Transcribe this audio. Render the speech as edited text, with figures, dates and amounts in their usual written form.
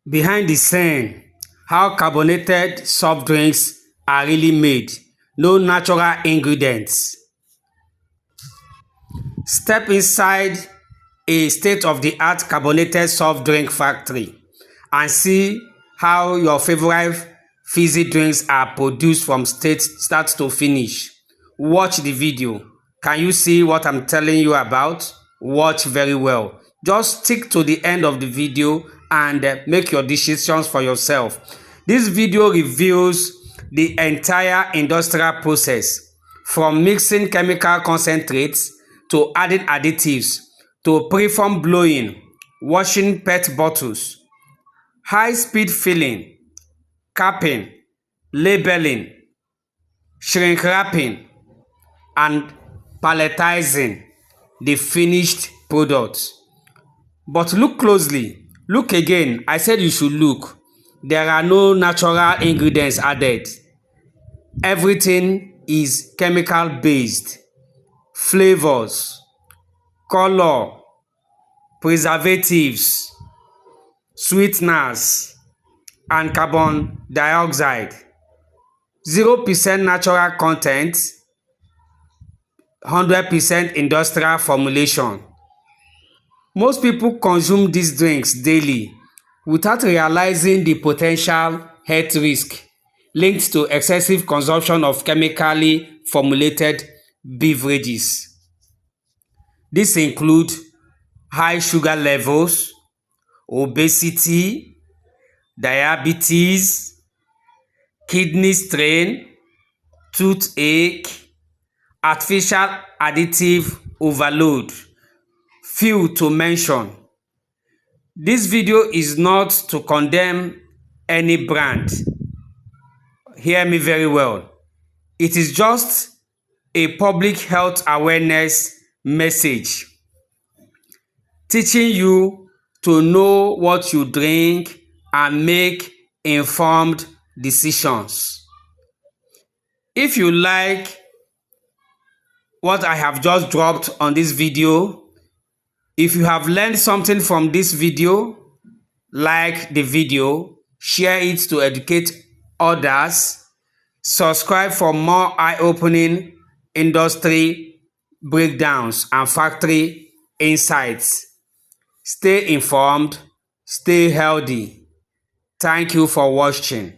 Behind the scene, how carbonated soft drinks are really made. No natural ingredients. Step inside a state-of-the-art carbonated soft drink factory and see how your favorite fizzy drinks are produced from start to finish. Watch the video. Can you see what I'm telling you about? Watch very well. Just stick to the end of the video and make your decisions for yourself. This video reveals the entire industrial process, from mixing chemical concentrates to adding additives to preform blowing, washing PET bottles, high-speed filling, capping, labeling, shrink wrapping, and palletizing the finished product. But look closely. Look again. I said you should look. There are no natural ingredients added. Everything is chemical based. Flavors, color, preservatives, sweeteners, and carbon dioxide. 0% natural content, 100% industrial formulation. Most people consume these drinks daily without realizing the potential health risk linked to excessive consumption of chemically formulated beverages. These include high sugar levels, obesity, diabetes, kidney strain, toothache, artificial additive overload. Few to mention. This video is not to condemn any brand. Hear me very well. It is just a public health awareness message, teaching you to know what you drink and make informed decisions. If you like what I have just dropped on this video, if you have learned something from this video, like the video, share it to educate others, subscribe for more eye-opening industry breakdowns and factory insights. Stay informed, stay healthy. Thank you for watching.